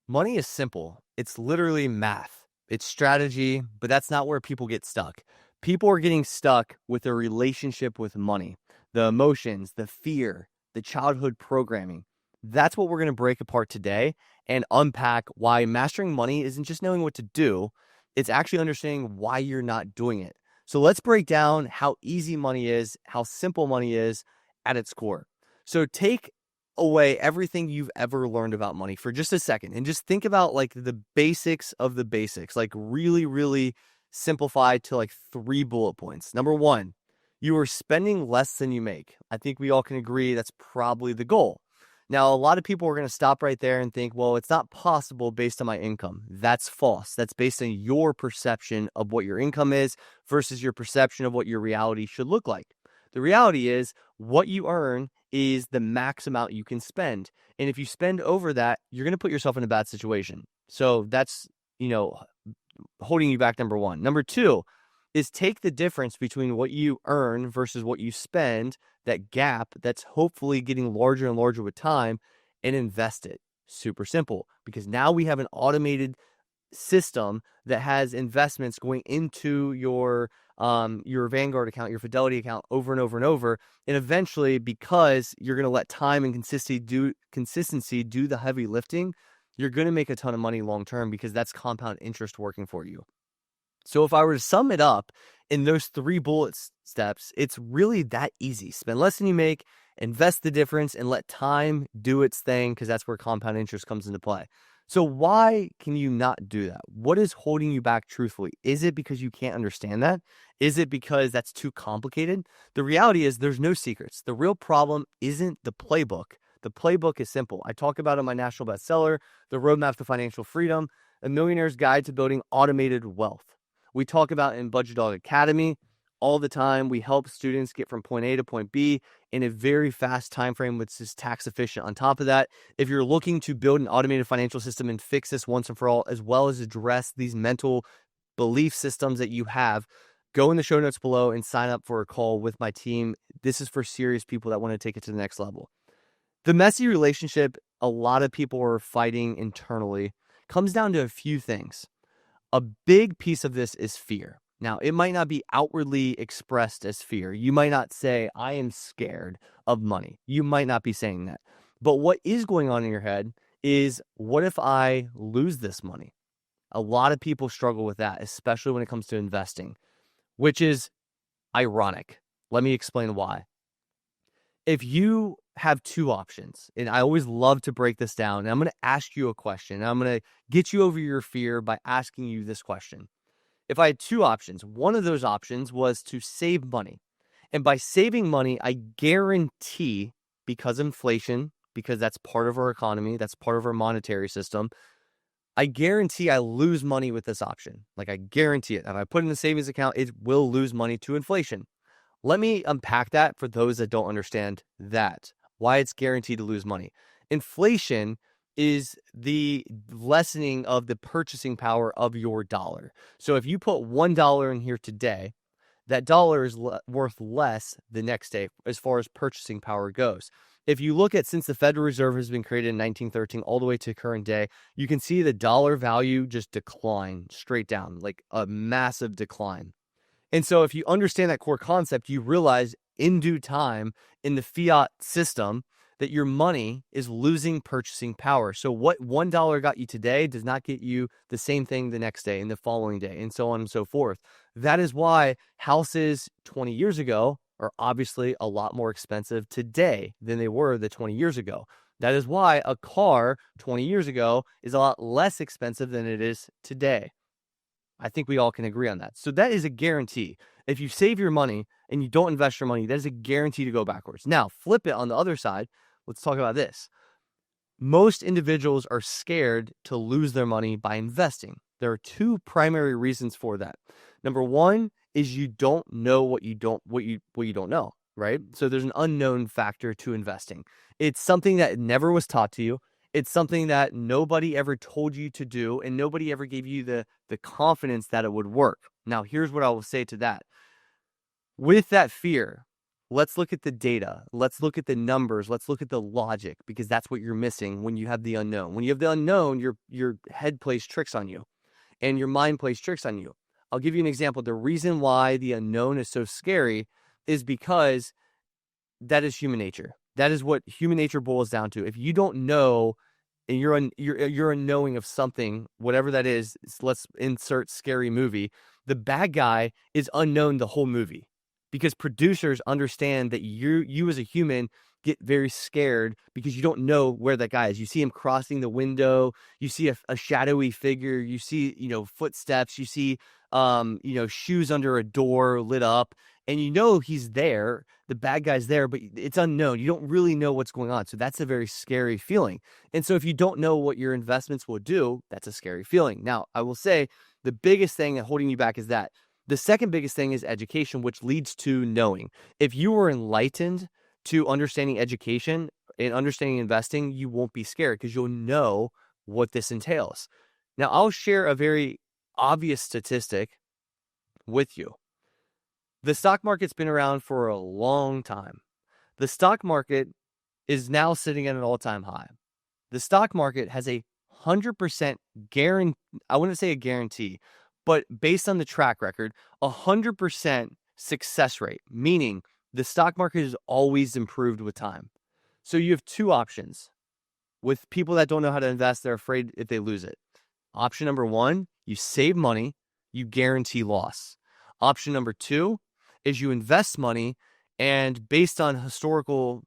Money is simple. It's literally math. It's strategy, but that's not where people get stuck. People are getting stuck with their relationship with money, the emotions, the fear, the childhood programming. That's what we're going to break apart today and unpack why mastering money isn't just knowing what to do, it's actually understanding why you're not doing it. So let's break down how easy money is, how simple money is at its core. So take away everything you've ever learned about money for just a second and just think about like the basics of the basics, like really simplified to like 3 bullet points. Number one, you are spending less than you make. I think we all can agree that's probably the goal. Now, a lot of people are going to stop right there and think, well, it's not possible based on my income. That's false. That's based on your perception of what your income is versus your perception of what your reality should look like. The reality is what you earn is the max amount you can spend. And if you spend over that, you're going to put yourself in a bad situation. So that's, holding you back, number one. Number two is take the difference between what you earn versus what you spend, that gap that's hopefully getting larger and larger with time, and invest it. Super simple, because now we have an automated system that has investments going into your Vanguard account, your Fidelity account over and over and over. And eventually, because you're going to let time and consistency do the heavy lifting, you're going to make a ton of money long term because that's compound interest working for you. So if I were to sum it up in those 3 bullet steps, it's really that easy. Spend less than you make, invest the difference, and let time do its thing, because that's where compound interest comes into play. So why can you not do that? What is holding you back truthfully? Is it because you can't understand that? Is it because that's too complicated? The reality is there's no secrets. The real problem isn't the playbook. The playbook is simple. I talk about it in my national bestseller, The Roadmap to Financial Freedom, A Millionaire's Guide to Building Automated Wealth. We talk about in Budget Dog Academy all the time. We help students get from point A to point B in a very fast time frame, which is tax efficient. On top of that, if you're looking to build an automated financial system and fix this once and for all, as well as address these mental belief systems that you have, go in the show notes below and sign up for a call with my team. This is for serious people that want to take it to the next level. The messy relationship a lot of people are fighting internally comes down to a few things. A big piece of this is fear. Now, it might not be outwardly expressed as fear. You might not say, I am scared of money. You might not be saying that. But what is going on in your head is, what if I lose this money? A lot of people struggle with that, especially when it comes to investing, which is ironic. Let me explain why. If you have 2 options, and I always love to break this down, and I'm going to ask you a question. I'm going to get you over your fear by asking you this question. If I had 2 options, one of those options was to save money. And by saving money, I guarantee, because inflation, because that's part of our economy, that's part of our monetary system, I guarantee I lose money with this option. Like, I guarantee it. If I put in the savings account, it will lose money to inflation. Let me unpack that for those that don't understand that, why it's guaranteed to lose money. Inflation is the lessening of the purchasing power of your dollar. So if you put $1 in here today, that dollar is worth less the next day as far as purchasing power goes. If you look at since the Federal Reserve has been created in 1913 all the way to current day, you can see the dollar value just decline straight down, like a massive decline. And so if you understand that core concept, you realize in due time in the fiat system that your money is losing purchasing power. So what $1 got you today does not get you the same thing the next day and the following day, and so on and so forth. That is why houses 20 years ago are obviously a lot more expensive today than they were the 20 years ago. That is why a car 20 years ago is a lot less expensive than it is today. I think we all can agree on that. So that is a guarantee. If you save your money and you don't invest your money, that is a guarantee to go backwards. Now, flip it on the other side. Let's talk about this. Most individuals are scared to lose their money by investing. There are 2 primary reasons for that. Number one is you don't know what you don't know, right? So there's an unknown factor to investing. It's something that never was taught to you. It's something that nobody ever told you to do, and nobody ever gave you the confidence that it would work. Now, here's what I will say to that. With that fear, Let's look at the data. Let's look at the numbers. Let's look at the logic, because that's what you're missing when you have the unknown. When you have the unknown, your head plays tricks on you and your mind plays tricks on you. I'll give you an example. The reason why the unknown is so scary is because that is human nature. That is what human nature boils down to. If you don't know and you're unknowing of something, whatever that is, let's insert scary movie. The bad guy is unknown the whole movie, because producers understand that you as a human get very scared because you don't know where that guy is. You see him crossing the window, you see a shadowy figure, you see, footsteps, you see, shoes under a door lit up, and he's there. The bad guy's there, but it's unknown. You don't really know what's going on. So that's a very scary feeling. And so if you don't know what your investments will do, that's a scary feeling. Now, I will say the biggest thing holding you back is that. The second biggest thing is education, which leads to knowing. If you were enlightened to understanding education and understanding investing, you won't be scared because you'll know what this entails. Now, I'll share a very obvious statistic with you. The stock market's been around for a long time. The stock market is now sitting at an all-time high. The stock market has a 100% guarantee. I wouldn't say a guarantee, but based on the track record, 100% success rate, meaning the stock market is always improved with time. So you have two options. With people that don't know how to invest, they're afraid if they lose it. Option number one, you save money, you guarantee loss. Option number two is you invest money, and based on historical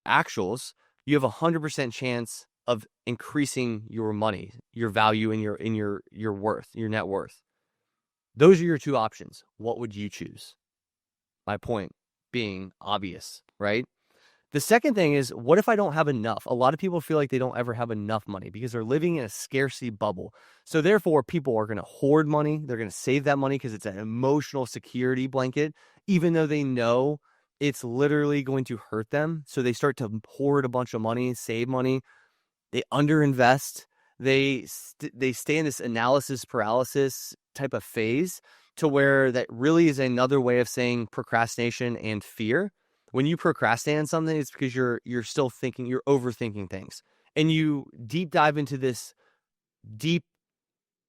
actuals, you have a 100% chance of increasing your money, your value, and your worth, your net worth. Those are your two options. What would you choose? My point being obvious, right? The second thing is, what if I don't have enough? A lot of people feel like they don't ever have enough money because they're living in a scarcity bubble. So therefore, people are going to hoard money. They're going to save that money because it's an emotional security blanket, even though they know it's literally going to hurt them. So they start to hoard a bunch of money, save money. They underinvest. They stay in this analysis paralysis type of phase, to where that really is another way of saying procrastination and fear. When you procrastinate on something, it's because you're still thinking, you're overthinking things, and you deep dive into this deep,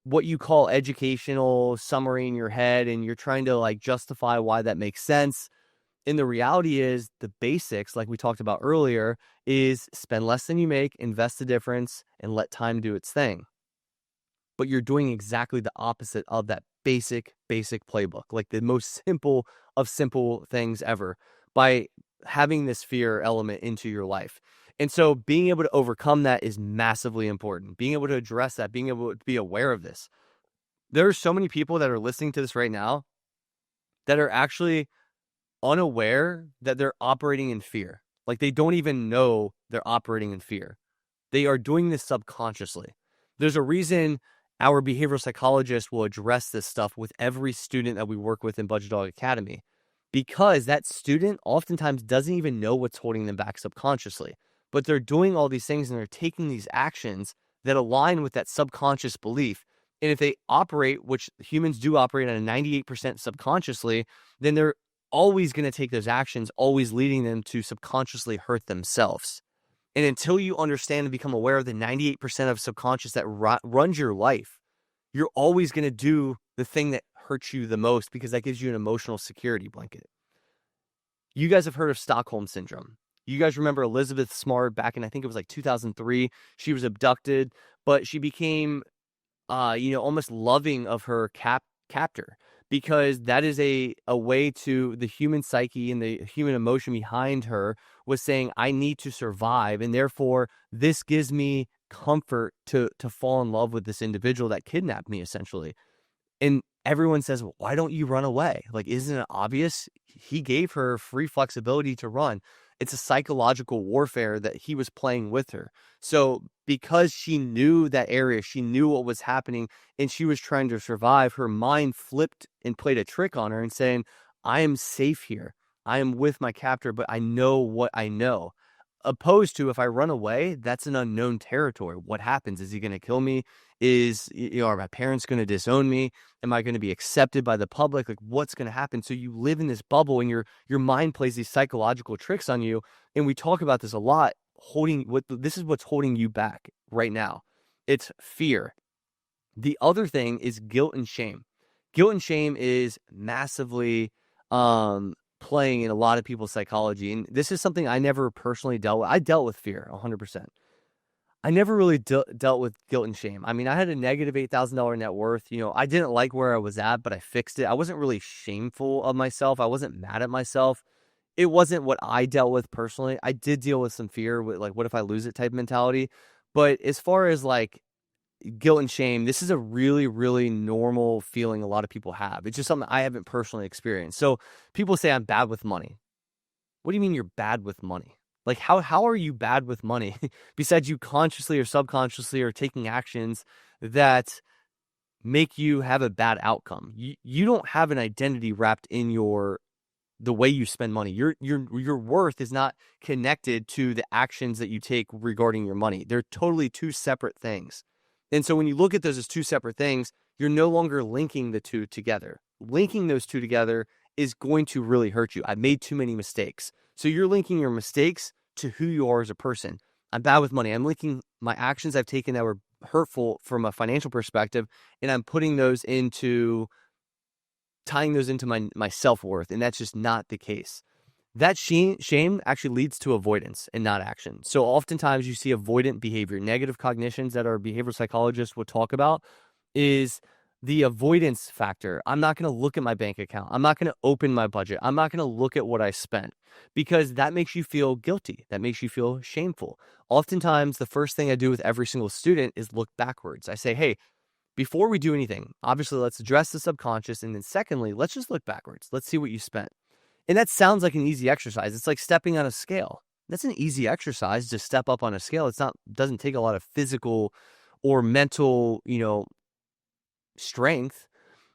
what you call educational summary in your head, and you're trying to justify why that makes sense. And the reality is, the basics, like we talked about earlier, is spend less than you make, invest the difference, and let time do its thing. But you're doing exactly the opposite of that basic playbook, like the most simple of simple things ever, by having this fear element into your life. And so being able to overcome that is massively important. Being able to address that, being able to be aware of this. There are so many people that are listening to this right now that are actually unaware that they're operating in fear. Like, they don't even know they're operating in fear. They are doing this subconsciously. There's a reason our behavioral psychologist will address this stuff with every student that we work with in Budget Dog Academy, because that student oftentimes doesn't even know what's holding them back subconsciously, but they're doing all these things and they're taking these actions that align with that subconscious belief. And if they operate, which humans do operate at a 98% subconsciously, then they're always going to take those actions, always leading them to subconsciously hurt themselves. And until you understand and become aware of the 98% of subconscious that runs your life, you're always going to do the thing that hurts you the most, because that gives you an emotional security blanket. You guys have heard of Stockholm Syndrome. You guys remember Elizabeth Smart back in, I think it was 2003. She was abducted, but she became, almost loving of her captor, because that is a way to the human psyche, and the human emotion behind her was saying, I need to survive. And therefore, this gives me comfort to fall in love with this individual that kidnapped me, essentially. And everyone says, well, why don't you run away? Isn't it obvious? He gave her free flexibility to run. It's a psychological warfare that he was playing with her. So because she knew that area, she knew what was happening, and she was trying to survive, her mind flipped and played a trick on her and saying, I am safe here. I am with my captor, but I know what I know. Opposed to if I run away, that's an unknown territory. What happens? Is he going to kill me? Are my parents going to disown me? Am I going to be accepted by the public? Like, what's going to happen? So you live in this bubble, and your mind plays these psychological tricks on you. And we talk about this a lot. This is what's holding you back right now. It's fear. The other thing is guilt and shame. Guilt and shame is massively playing in a lot of people's psychology. And this is something I never personally dealt with. I dealt with fear 100%. I never really dealt with guilt and shame. I mean, I had a negative $8,000 net worth. I didn't like where I was at, but I fixed it. I wasn't really shameful of myself. I wasn't mad at myself. It wasn't what I dealt with personally. I did deal with some fear with like, what if I lose it type mentality. But as far as like guilt and shame, this is a really, really normal feeling a lot of people have. It's just something I haven't personally experienced. So people say I'm bad with money. What do you mean you're bad with money? Like, how are you bad with money besides you consciously or subconsciously are taking actions that make you have a bad outcome? You don't have an identity wrapped in the way you spend money. Your worth is not connected to the actions that you take regarding your money. They're totally two separate things. And so when you look at those as two separate things, you're no longer linking the two together. Linking those two together is going to really hurt you. I made too many mistakes. So you're linking your mistakes to who you are as a person. I'm bad with money. I'm linking my actions I've taken that were hurtful from a financial perspective, and I'm tying those into my self-worth. And that's just not the case. That shame actually leads to avoidance and not action. So oftentimes you see avoidant behavior. Negative cognitions that our behavioral psychologists will talk about is the avoidance factor. I'm not going to look at my bank account. I'm not going to open my budget. I'm not going to look at what I spent, because that makes you feel guilty. That makes you feel shameful. Oftentimes, the first thing I do with every single student is look backwards. I say, hey, before we do anything, obviously let's address the subconscious. And then secondly, let's just look backwards. Let's see what you spent. And that sounds like an easy exercise. It's like stepping on a scale. That's an easy exercise to step up on a scale. Doesn't take a lot of physical or mental, strength.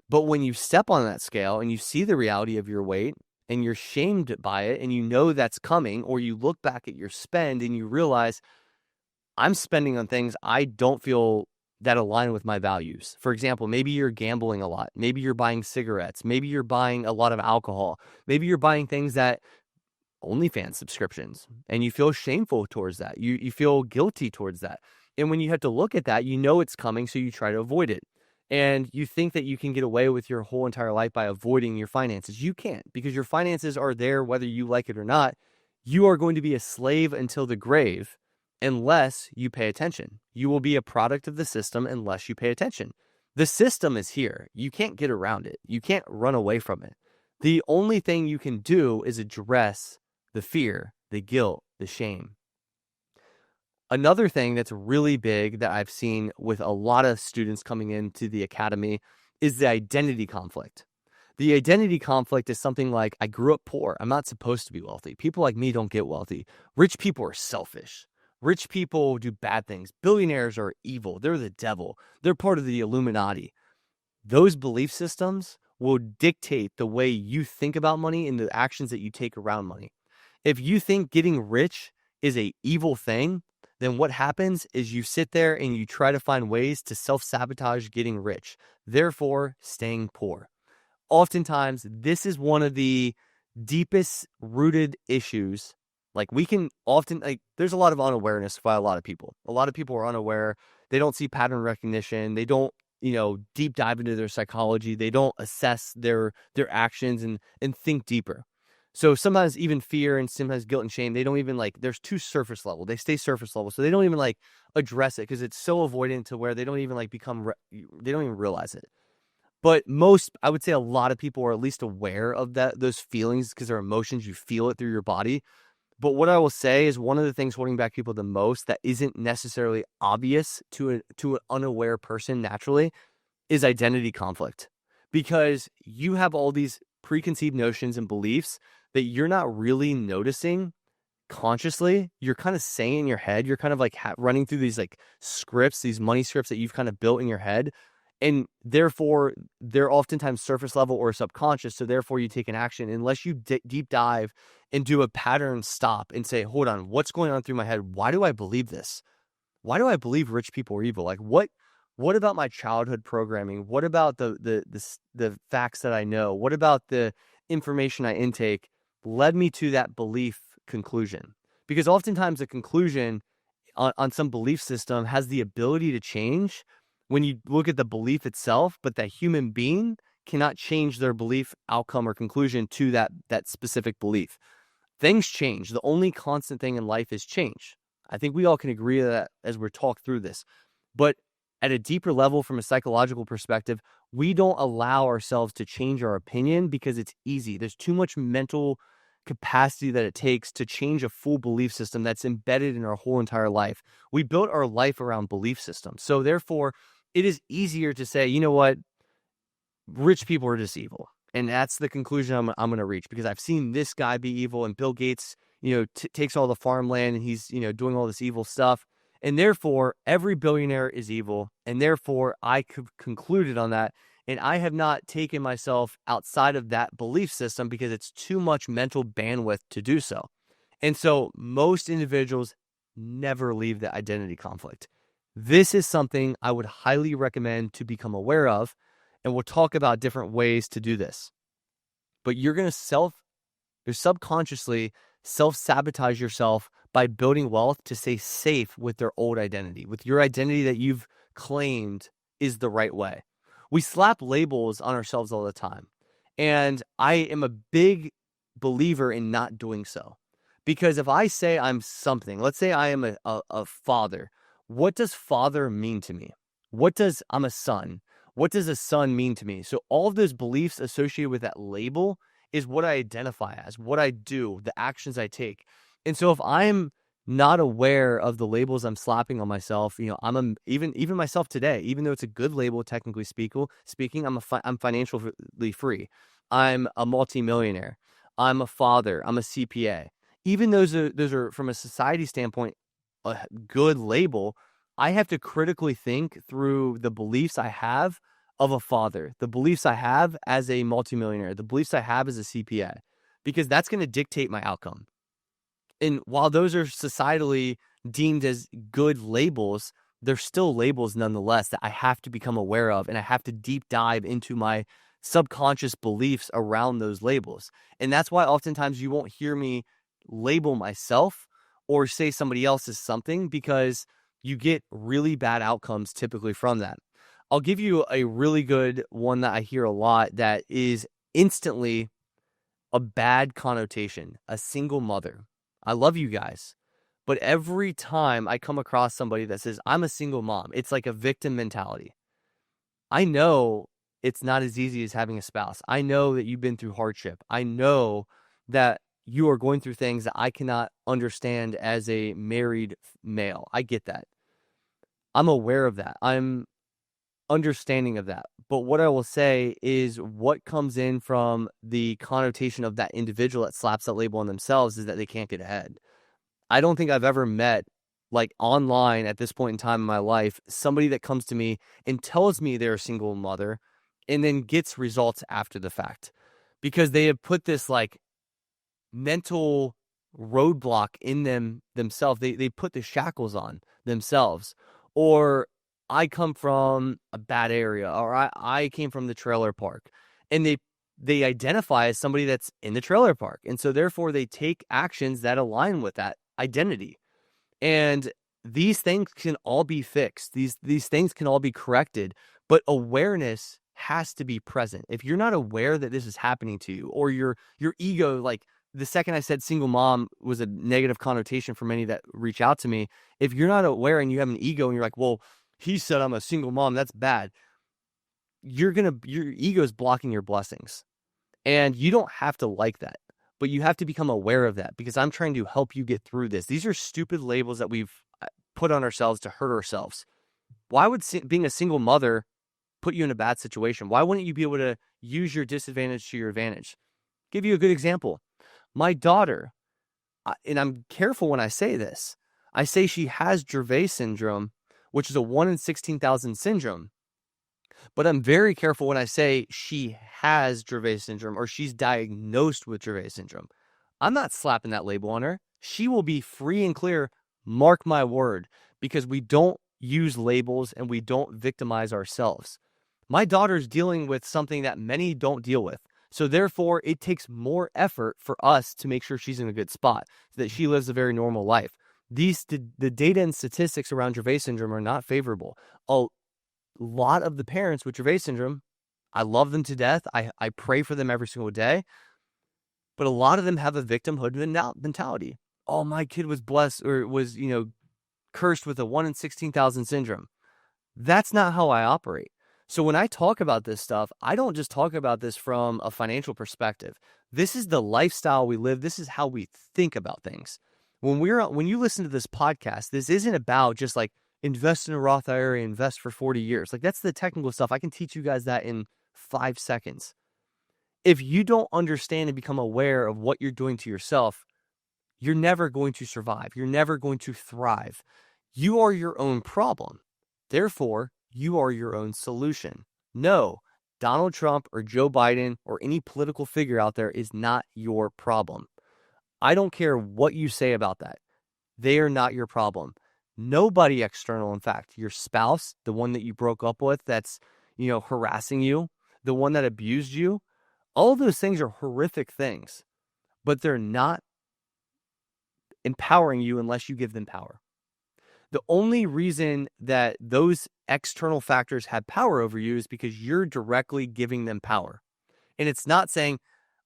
But when you step on that scale and you see the reality of your weight and you're shamed by it and you know that's coming, or you look back at your spend and you realize I'm spending on things I don't feel that align with my values. For example, maybe you're gambling a lot. Maybe you're buying cigarettes. Maybe you're buying a lot of alcohol. Maybe you're buying things that OnlyFans subscriptions, and you feel shameful towards that. You feel guilty towards that. And when you have to look at that, you know it's coming, so you try to avoid it. And you think that you can get away with your whole entire life by avoiding your finances. You can't, because your finances are there whether you like it or not. You are going to be a slave until the grave unless you pay attention. You will be a product of the system unless you pay attention. The system is here. You can't get around it. You can't run away from it. The only thing you can do is address the fear, the guilt, the shame. Another thing that's really big that I've seen with a lot of students coming into the academy is the identity conflict. The identity conflict is something like, I grew up poor. I'm not supposed to be wealthy. People like me don't get wealthy. Rich people are selfish. Rich people do bad things. Billionaires are evil. They're the devil. They're part of the Illuminati. Those belief systems will dictate the way you think about money and the actions that you take around money. If you think getting rich is an evil thing, then what happens is you sit there and you try to find ways to self-sabotage getting rich, therefore staying poor. Oftentimes, this is one of the deepest rooted issues. Like, we can often, there's a lot of unawareness by a lot of people. A lot of people are unaware. They don't see pattern recognition. They don't, deep dive into their psychology. They don't assess their actions and think deeper. So sometimes even fear and sometimes guilt and shame, they don't even there's too surface level. They stay surface level. So they don't even address it because it's so avoidant to where they don't even they don't even realize it. But I would say a lot of people are at least aware of those feelings because they're emotions. You feel it through your body. But what I will say is one of the things holding back people the most that isn't necessarily obvious to an unaware person naturally is identity conflict. Because you have all these preconceived notions and beliefs that you're not really noticing consciously. You're kind of saying in your head, you're kind of running through these scripts, these money scripts that you've kind of built in your head. And therefore, they're oftentimes surface level or subconscious. So therefore, you take an action unless you deep dive and do a pattern stop and say, hold on, what's going on through my head? Why do I believe this? Why do I believe rich people are evil? Like what about my childhood programming? What about the facts that I know? What about the information I intake led me to that belief conclusion? Because oftentimes the conclusion on some belief system has the ability to change when you look at the belief itself, but that human being cannot change their belief outcome or conclusion to that specific belief. Things change. The only constant thing in life is change. I think we all can agree to that as we're talked through this. But at a deeper level, from a psychological perspective, we don't allow ourselves to change our opinion because it's easy. There's too much mental capacity that it takes to change a full belief system that's embedded in our whole entire life. We built our life around belief systems. So therefore, it is easier to say, you know what, rich people are just evil. And that's the conclusion I'm going to reach because I've seen this guy be evil and Bill Gates, takes all the farmland and he's, doing all this evil stuff. And therefore, every billionaire is evil. And therefore, I concluded on that. And I have not taken myself outside of that belief system because it's too much mental bandwidth to do so. And so most individuals never leave the identity conflict. This is something I would highly recommend to become aware of. And we'll talk about different ways to do this. But you're going to subconsciously self-sabotage yourself by building wealth to stay safe with their old identity, with your identity that you've claimed is the right way. We slap labels on ourselves all the time. And I am a big believer in not doing so. Because if I say I'm something, let's say I am a father, what does father mean to me? I'm a son. What does a son mean to me? So all of those beliefs associated with that label is what I identify as, what I do, the actions I take. And so if I'm not aware of the labels I'm slapping on myself, even myself today, even though it's a good label, technically speaking, I'm financially free. I'm a multimillionaire. I'm a father. I'm a CPA. Even those are from a society standpoint, a good label. I have to critically think through the beliefs I have of a father, the beliefs I have as a multimillionaire, the beliefs I have as a CPA, because that's going to dictate my outcome. And while those are societally deemed as good labels, they're still labels nonetheless that I have to become aware of, and I have to deep dive into my subconscious beliefs around those labels. And that's why oftentimes you won't hear me label myself or say somebody else is something, because you get really bad outcomes typically from that. I'll give you a really good one that I hear a lot that is instantly a bad connotation: a single mother. I love you guys, but every time I come across somebody that says I'm a single mom, it's like a victim mentality. I know it's not as easy as having a spouse. I know that you've been through hardship. I know that you are going through things that I cannot understand as a married male. I get that. I'm aware of that. I'm understanding of that. But what I will say is what comes in from the connotation of that individual that slaps that label on themselves is that they can't get ahead. I don't think I've ever met, like online at this point in time in my life, somebody that comes to me and tells me they're a single mother and then gets results after the fact, because they have put this like mental roadblock in themselves. They put the shackles on themselves. Or I come from a bad area, or I came from the trailer park, and they identify as somebody that's in the trailer park. And so therefore they take actions that align with that identity. And these things can all be fixed. These things can all be corrected, but awareness has to be present. If you're not aware that this is happening to you, or your ego, like the second I said single mom was a negative connotation for many that reach out to me. If you're not aware and you have an ego and you're like, well, he said I'm a single mom, that's bad. Your ego is blocking your blessings. And you don't have to like that, but you have to become aware of that, because I'm trying to help you get through this. These are stupid labels that we've put on ourselves to hurt ourselves. Why would being a single mother put you in a bad situation? Why wouldn't you be able to use your disadvantage to your advantage? Give you a good example. My daughter, and I'm careful when I say this, I say she has Dravet syndrome, which is a 1 in 16,000 syndrome. But I'm very careful when I say she has Dravet syndrome or she's diagnosed with Dravet syndrome. I'm not slapping that label on her. She will be free and clear, mark my word, because we don't use labels and we don't victimize ourselves. My daughter's dealing with something that many don't deal with. So therefore, it takes more effort for us to make sure she's in a good spot, so that she lives a very normal life. The data and statistics around Dravet syndrome are not favorable. A lot of the parents with Dravet syndrome, I love them to death. I pray for them every single day. But a lot of them have a victimhood mentality. Oh, my kid was blessed or was, cursed with a 1 in 16,000 syndrome. That's not how I operate. So when I talk about this stuff, I don't just talk about this from a financial perspective. This is the lifestyle we live. This is how we think about things. When you listen to this podcast, this isn't about just like invest in a Roth IRA, invest for 40 years. Like, that's the technical stuff. I can teach you guys that in 5 seconds. If you don't understand and become aware of what you're doing to yourself, you're never going to survive. You're never going to thrive. You are your own problem. Therefore, you are your own solution. No, Donald Trump or Joe Biden or any political figure out there is not your problem. I don't care what you say about that. They are not your problem. Nobody external, in fact, your spouse, the one that you broke up with that's, harassing you, the one that abused you, all of those things are horrific things, but they're not empowering you unless you give them power. The only reason that those external factors have power over you is because you're directly giving them power. And it's not saying,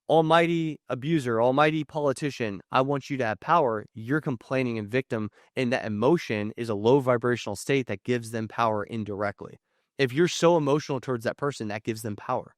almighty abuser, almighty politician, I want you to have power. You're complaining and victim, and that emotion is a low vibrational state that gives them power indirectly. If you're so emotional towards that person, that gives them power.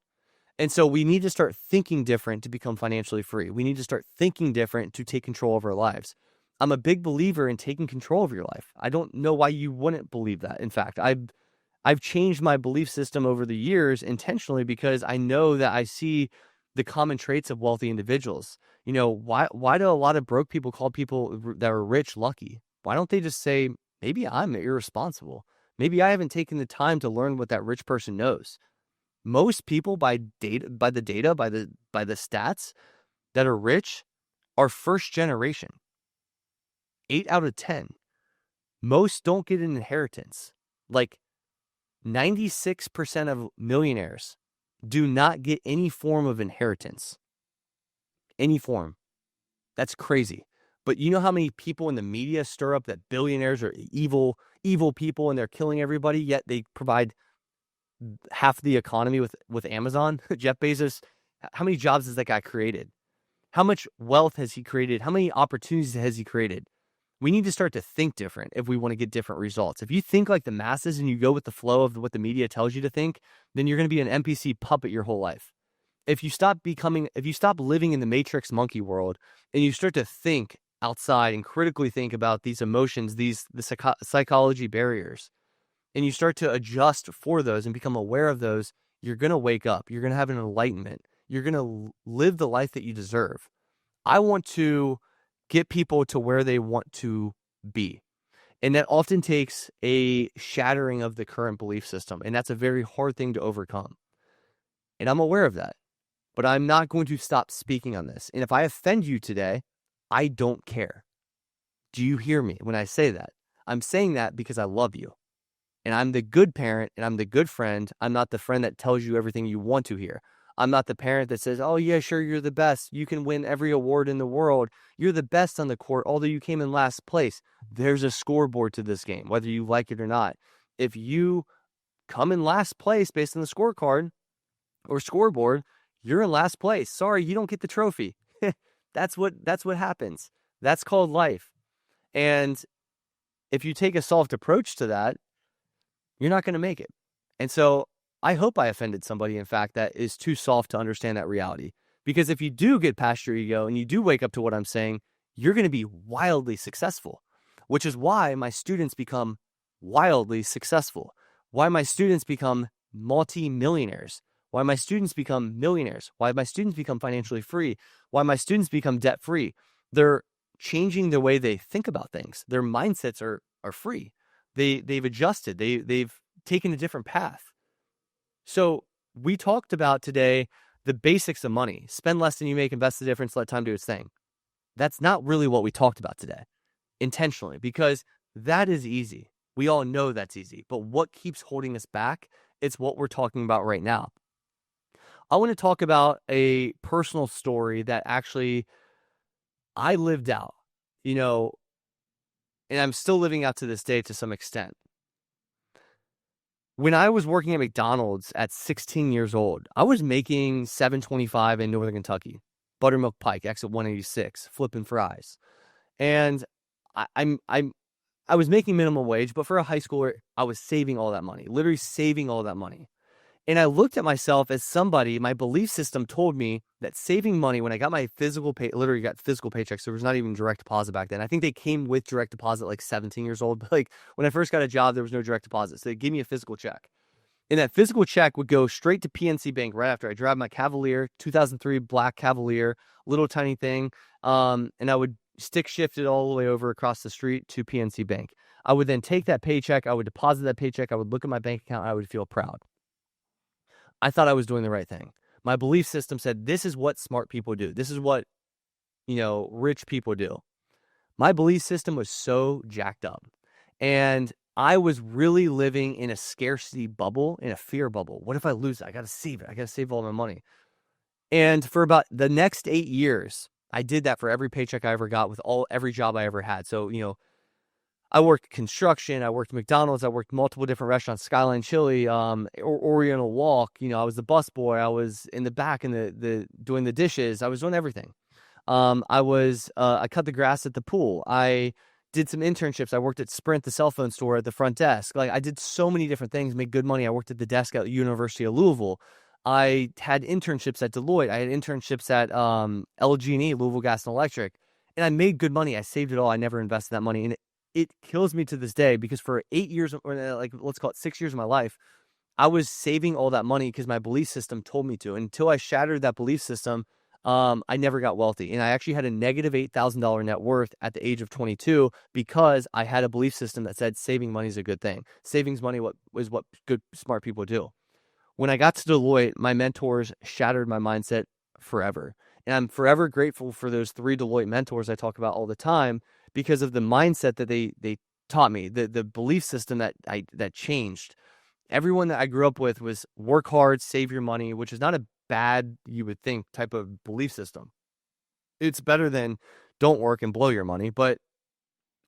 And so we need to start thinking different to become financially free. We need to start thinking different to take control of our lives. I'm a big believer in taking control of your life. I don't know why you wouldn't believe that. In fact, I've changed my belief system over the years intentionally because I know that I see the common traits of wealthy individuals. Why do a lot of broke people call people that are rich lucky? Why don't they just say, maybe I'm irresponsible? Maybe I haven't taken the time to learn what that rich person knows. Most people by the stats that are rich are first generation. 8 out of 10. Most don't get an inheritance. Like 96% of millionaires do not get any form of inheritance. Any form. That's crazy. But you know how many people in the media stir up that billionaires are evil people and they're killing everybody, yet they provide half the economy with Amazon? Jeff Bezos, how many jobs has that guy created? How much wealth has he created? How many opportunities has he created? We need to start to think different if we want to get different results. If you think like the masses and you go with the flow of what the media tells you to think, then you're going to be an NPC puppet your whole life. If you stop living in the matrix monkey world and you start to think outside and critically think about these emotions, the psychology barriers, and you start to adjust for those and become aware of those, you're going to wake up. You're going to have an enlightenment. You're going to live the life that you deserve. I want to get people to where they want to be. And that often takes a shattering of the current belief system. And that's a very hard thing to overcome. And I'm aware of that. But I'm not going to stop speaking on this. And if I offend you today, I don't care. Do you hear me when I say that? I'm saying that because I love you. And I'm the good parent and I'm the good friend. I'm not the friend that tells you everything you want to hear. I'm not the parent that says, oh yeah, sure, you're the best. You can win every award in the world. You're the best on the court, although you came in last place. There's a scoreboard to this game, whether you like it or not. If you come in last place based on the scorecard or scoreboard, you're in last place. Sorry, you don't get the trophy. That's what happens. That's called life. And if you take a soft approach to that, you're not going to make it. And so I hope I offended somebody, in fact, that is too soft to understand that reality. Because if you do get past your ego and you do wake up to what I'm saying, you're going to be wildly successful, which is why my students become wildly successful, why my students become multi-millionaires, why my students become millionaires, why my students become financially free, why my students become debt-free. They're changing the way they think about things. Their mindsets are free. They've adjusted. They've taken a different path. So we talked about today the basics of money. Spend less than you make, invest the difference, let time do its thing. That's not really what we talked about today, intentionally, because that is easy. We all know that's easy. But what keeps holding us back? It's what we're talking about right now. I want to talk about a personal story that actually I lived out, you know, and I'm still living out to this day to some extent. When I was working at McDonald's at 16 years old, I was making $7.25 in Northern Kentucky, buttermilk pike, exit 186, flipping fries. And I was making minimum wage, but for a high schooler, I was saving all that money, literally saving all that money. And I looked at myself as somebody, my belief system told me that saving money, when I got my physical pay, literally got physical paychecks, there was not even direct deposit back then. I think they came with direct deposit like 17 years old. But like when I first got a job, there was no direct deposit. So they gave me a physical check. And that physical check would go straight to PNC Bank right after I drive my Cavalier, 2003 black Cavalier, little tiny thing. And I would stick shift it all the way over across the street to PNC Bank. I would then take that paycheck. I would deposit that paycheck. I would look at my bank account. I would feel proud. I thought I was doing the right thing. My belief system said, this is what smart people do. This is what, rich people do. My belief system was so jacked up. And I was really living in a scarcity bubble, in a fear bubble. What if I lose it? I got to save it. I got to save all my money. And for about the next 8 years, I did that for every paycheck I ever got with every job I ever had. So, I worked construction, I worked McDonald's, I worked multiple different restaurants, Skyline Chili, Oriental Walk. I was the busboy. I was in the back in the doing the dishes. I was doing everything. I cut the grass at the pool. I did some internships. I worked at Sprint, the cell phone store, at the front desk. Like, I did so many different things, made good money. I worked at the desk at the University of Louisville. I had internships at Deloitte. I had internships at LG&E, Louisville Gas and Electric. And I made good money. I saved it all. I never invested that money. And it kills me to this day because for 8 years, or like let's call it 6 years of my life, I was saving all that money because my belief system told me to. Until I shattered that belief system, I never got wealthy. And I actually had a negative $8,000 net worth at the age of 22 because I had a belief system that said saving money is a good thing. Savings money is what good, smart people do. When I got to Deloitte, my mentors shattered my mindset forever. And I'm forever grateful for those 3 Deloitte mentors I talk about all the time because of the mindset that they taught me, the belief system that changed. Everyone that I grew up with was work hard, save your money, which is not a bad, you would think, type of belief system. It's better than don't work and blow your money. But,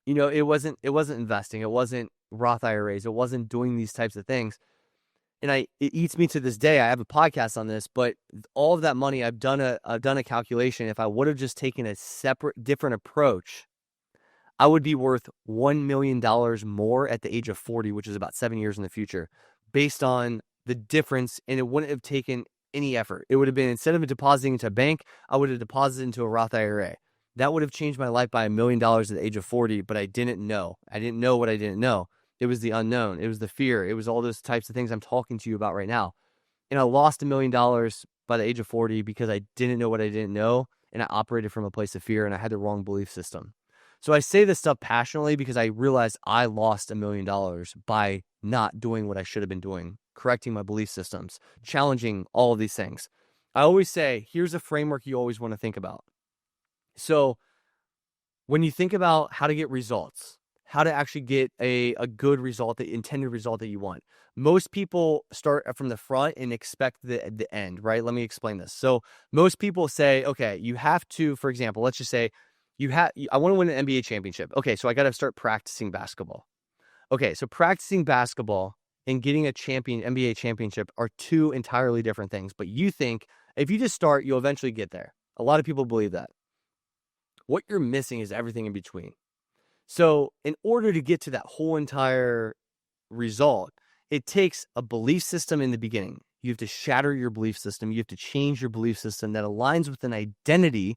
it wasn't investing. It wasn't Roth IRAs. It wasn't doing these types of things. And it eats me to this day. I have a podcast on this, but all of that money, I've done a calculation. If I would have just taken a different approach, I would be worth $1 million more at the age of 40, which is about 7 years in the future, based on the difference. And it wouldn't have taken any effort. It would have been, instead of depositing into a bank, I would have deposited into a Roth IRA. That would have changed my life by $1 million at the age of 40, but I didn't know. I didn't know what I didn't know. It was the unknown. It was the fear. It was all those types of things I'm talking to you about right now. And I lost $1 million by the age of 40 because I didn't know what I didn't know. And I operated from a place of fear and I had the wrong belief system. So I say this stuff passionately because I realized I lost $1 million by not doing what I should have been doing, correcting my belief systems, challenging all of these things. I always say, here's a framework you always want to think about. So when you think about how to get results, how to actually get a good result, the intended result that you want, most people start from the front and expect the end, right? Let me explain this. So most people say, okay, you have to, for example, let's just say I want to win an NBA championship. Okay, so I got to start practicing basketball. Okay, so practicing basketball and getting a NBA championship are 2 entirely different things. But you think if you just start, you'll eventually get there. A lot of people believe that. What you're missing is everything in between. So in order to get to that whole entire result, it takes a belief system in the beginning. You have to shatter your belief system. You have to change your belief system that aligns with an identity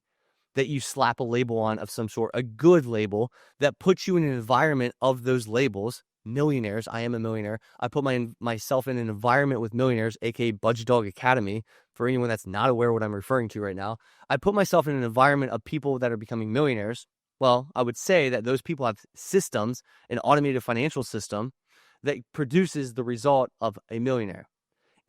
that you slap a label on of some sort, a good label that puts you in an environment of those labels. Millionaires. I am a millionaire. I put myself in an environment with millionaires, aka Budget Dog Academy. For anyone that's not aware of what I'm referring to right now, I put myself in an environment of people that are becoming millionaires. Well, I would say that those people have systems, an automated financial system that produces the result of a millionaire.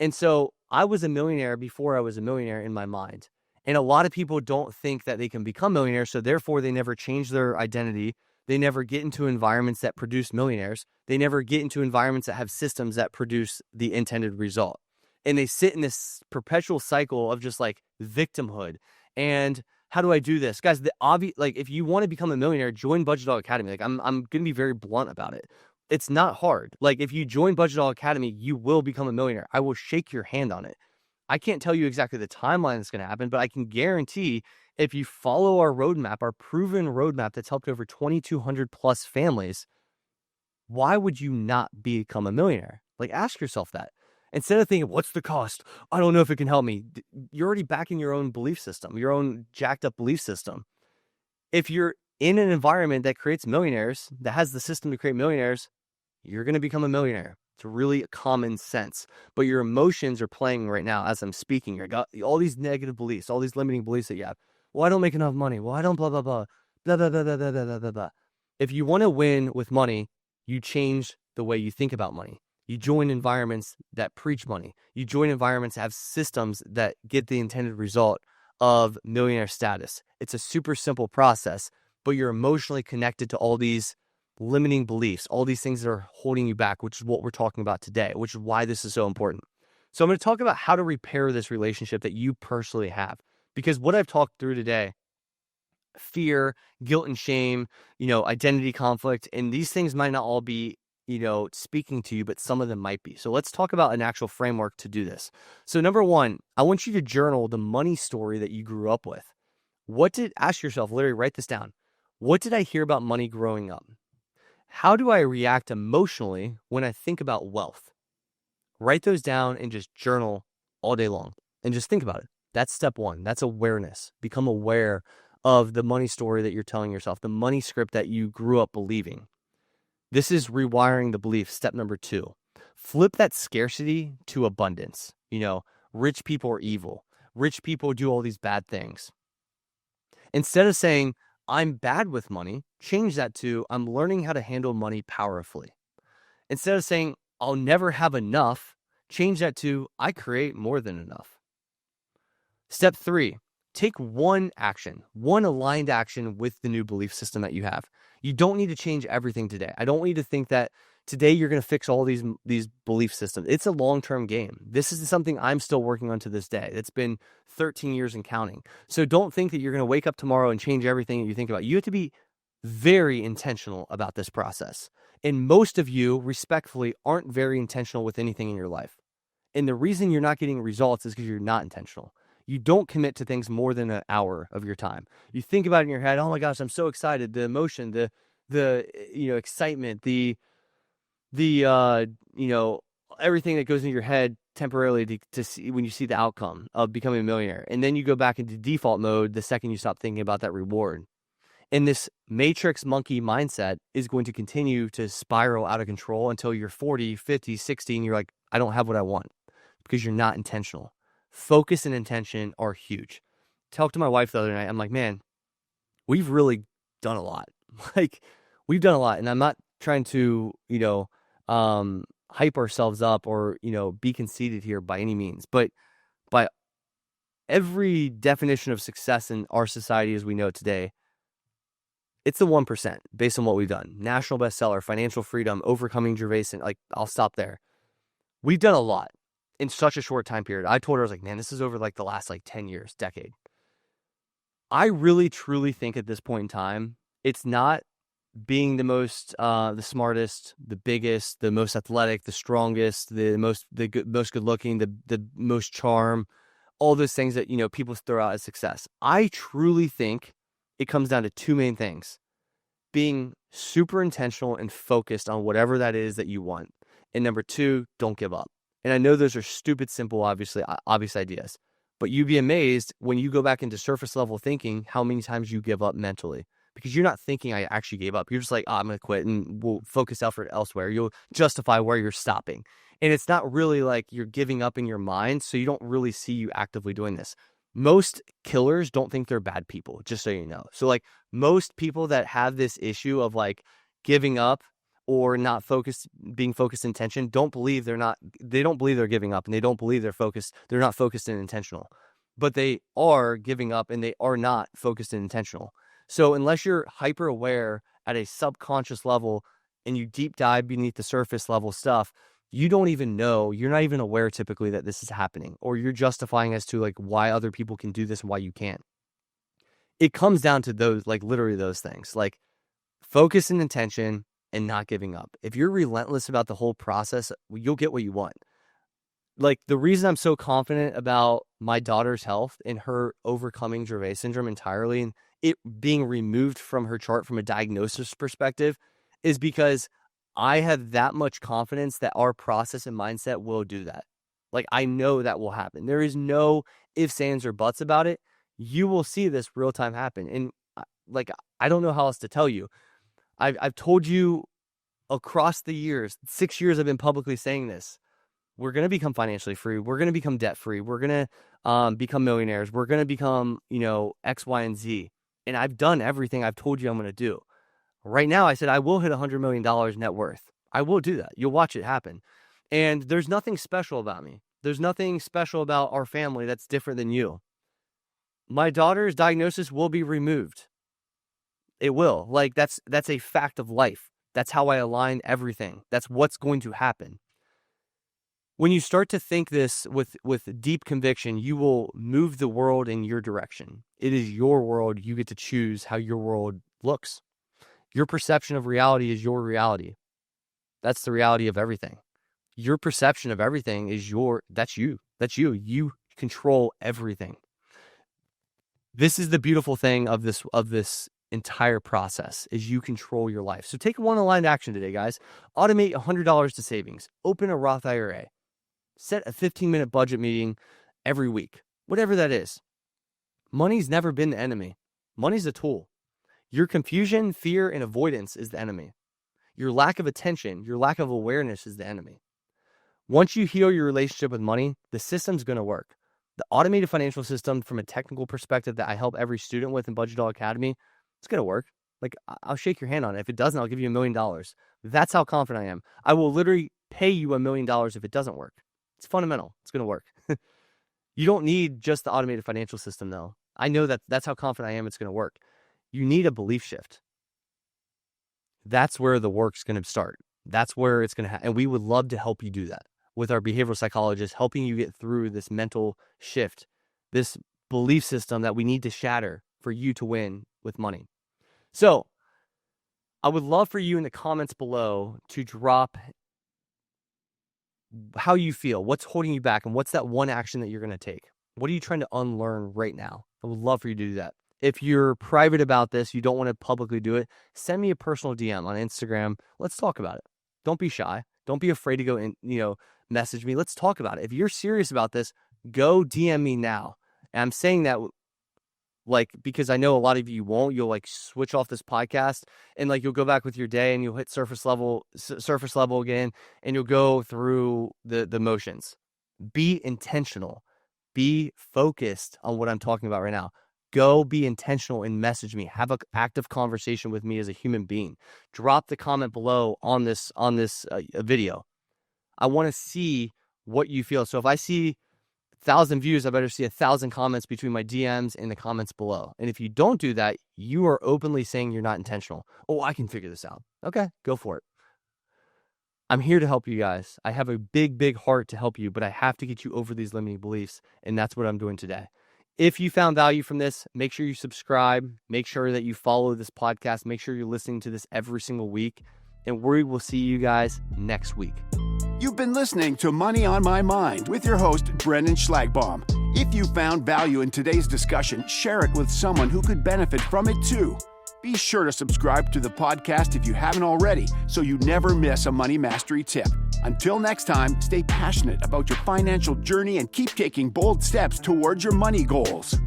And so I was a millionaire before I was a millionaire in my mind. And a lot of people don't think that they can become millionaires. So therefore, they never change their identity. They never get into environments that produce millionaires. They never get into environments that have systems that produce the intended result. And they sit in this perpetual cycle of just like victimhood. And how do I do this? Guys, the obvious, like if you want to become a millionaire, join Budget Dog Academy. Like I'm going to be very blunt about it. It's not hard. Like if you join Budget Dog Academy, you will become a millionaire. I will shake your hand on it. I can't tell you exactly the timeline that's going to happen, but I can guarantee if you follow our roadmap, our proven roadmap that's helped over 2,200 plus families, why would you not become a millionaire? Like ask yourself that. Instead of thinking, what's the cost? I don't know if it can help me. You're already backing your own belief system, your own jacked up belief system. If you're in an environment that creates millionaires, that has the system to create millionaires, you're going to become a millionaire. It's really common sense. But your emotions are playing right now as I'm speaking. You got all these negative beliefs, all these limiting beliefs that you have. Well, I don't make enough money. Well, I don't blah, blah, blah, blah, blah, blah, blah, blah, blah, blah, blah. If you want to win with money, you change the way you think about money. You join environments that preach money. You join environments that have systems that get the intended result of millionaire status. It's a super simple process, but you're emotionally connected to all these limiting beliefs, all these things that are holding you back, which is what we're talking about today, which is why this is so important. So I'm going to talk about how to repair this relationship that you personally have, because what I've talked through today, fear, guilt and shame, identity conflict, and these things might not all be speaking to you, but some of them might be. So let's talk about an actual framework to do this. So number one, I want you to journal the money story that you grew up with. Ask yourself, literally write this down. What did I hear about money growing up? How do I react emotionally when I think about wealth? Write those down and just journal all day long and just think about it. That's step one. That's awareness. Become aware of the money story that you're telling yourself, the money script that you grew up believing. This is rewiring the belief. Step number two, flip that scarcity to abundance. Rich people are evil. Rich people do all these bad things. Instead of saying, I'm bad with money, change that to, I'm learning how to handle money powerfully. Instead of saying, I'll never have enough, change that to, I create more than enough. Step three, take one aligned action with the new belief system that you have. You don't need to change everything today. I don't want you to think that today you're going to fix all these belief systems. It's a long-term game. This is something I'm still working on to this day. It's been 13 years and counting. So don't think that you're going to wake up tomorrow and change everything that you think about. You have to be very intentional about this process. And most of you, respectfully, aren't very intentional with anything in your life. And the reason you're not getting results is because you're not intentional. You don't commit to things more than an hour of your time. You think about it in your head, oh my gosh, I'm so excited. The emotion, the excitement, the everything that goes into your head temporarily to see when you see the outcome of becoming a millionaire. And then you go back into default mode the second you stop thinking about that reward. And this matrix monkey mindset is going to continue to spiral out of control until you're 40, 50, 60, and you're like, I don't have what I want because you're not intentional. Focus and intention are huge. Talked to my wife the other night. I'm like, man, we've really done a lot. We've done a lot. And I'm not trying to, hype ourselves up or, be conceited here by any means. But by every definition of success in our society as we know it today, it's the 1% based on what we've done. National bestseller, financial freedom, overcoming Gervais. I'll stop there. We've done a lot in such a short time period. I told her, I was like, man, this is over the last 10 years, decade. I really, truly think at this point in time, it's not being the most, the smartest, the biggest, the most athletic, the strongest, the most good looking, the most charm, all those things that, people throw out as success. I truly think it comes down to two main things: being super intentional and focused on whatever that is that you want. And number two, don't give up. And I know those are stupid, simple, obvious ideas, but you'd be amazed when you go back into surface level thinking how many times you give up mentally, because you're not thinking I actually gave up. You're just like, I'm going to quit and we'll focus effort elsewhere. You'll justify where you're stopping. And it's not really like you're giving up in your mind. So you don't really see you actively doing this. Most killers don't think they're bad people, just so you know. So most people that have this issue of giving up or not focused, being focused intention, don't believe they don't believe they're giving up, and they don't believe they're not focused and intentional, but they are giving up and they are not focused and intentional. So unless you're hyper aware at a subconscious level and you deep dive beneath the surface level stuff, you don't even know, you're not even aware typically that this is happening, or you're justifying as to like why other people can do this and why you can't. It comes down to those, like literally those things, like focus and intention and not giving up. If you're relentless about the whole process, you'll get what you want. Like the reason I'm so confident about my daughter's health and her overcoming Dravet syndrome entirely and it being removed from her chart from a diagnosis perspective is because I have that much confidence that our process and mindset will do that. Like I know that will happen. There is no ifs, ands, or buts about it. You will see this real time happen. And like, I don't know how else to tell you. I've told you across the years, 6 years I've been publicly saying this. We're going to become financially free. We're going to become debt free. We're going to become millionaires. We're going to become, X, Y, and Z. And I've done everything I've told you I'm going to do. Right now, I said I will hit $100 million net worth. I will do that. You'll watch it happen. And there's nothing special about me. There's nothing special about our family that's different than you. My daughter's diagnosis will be removed. It will. Like that's a fact of life. That's how I align everything. That's what's going to happen. When you start to think this with deep conviction, you will move the world in your direction. It is your world. You get to choose how your world looks. Your perception of reality is your reality. That's the reality of everything. Your perception of everything is that's you. That's you. You control everything. This is the beautiful thing of this entire process is you control your life. So take one aligned action today, guys. Automate $100 to savings. Open a Roth IRA. Set a 15-minute budget meeting every week. Whatever that is. Money's never been the enemy. Money's a tool. Your confusion, fear, and avoidance is the enemy. Your lack of attention, your lack of awareness is the enemy. Once you heal your relationship with money, the system's going to work. The automated financial system from a technical perspective that I help every student with in Budget Doll Academy, it's going to work. Like, I'll shake your hand on it. If it doesn't, I'll give you $1 million. That's how confident I am. I will literally pay you $1 million if it doesn't work. It's fundamental. It's going to work. You don't need just the automated financial system, though. I know that's how confident I am it's going to work. You need a belief shift. That's where the work's going to start. That's where it's going to happen. And we would love to help you do that with our behavioral psychologists, helping you get through this mental shift, this belief system that we need to shatter for you to win with money. So I would love for you in the comments below to drop how you feel, what's holding you back, and what's that one action that you're going to take? What are you trying to unlearn right now? I would love for you to do that. If you're private about this, you don't want to publicly do it, send me a personal DM on Instagram. Let's talk about it. Don't be shy. Don't be afraid to go in, message me. Let's talk about it. If you're serious about this, go DM me now. And I'm saying that because I know a lot of you won't. You'll switch off this podcast and you'll go back with your day and you'll hit surface level again, and you'll go through the motions. Be intentional. Be focused on what I'm talking about right now. Go be intentional and message me. Have an active conversation with me as a human being. Drop the comment below on this video. I want to see what you feel. So if I see 1,000 views, I better see 1,000 comments between my DMs and the comments below. And if you don't do that, you are openly saying you're not intentional. Oh, I can figure this out. Okay, go for it. I'm here to help you guys. I have a big, big heart to help you, but I have to get you over these limiting beliefs. And that's what I'm doing today. If you found value from this, make sure you subscribe. Make sure that you follow this podcast. Make sure you're listening to this every single week. And we will see you guys next week. You've been listening to Money on My Mind with your host, Brennan Schlagbaum. If you found value in today's discussion, share it with someone who could benefit from it too. Be sure to subscribe to the podcast if you haven't already, so you never miss a money mastery tip. Until next time, stay passionate about your financial journey and keep taking bold steps towards your money goals.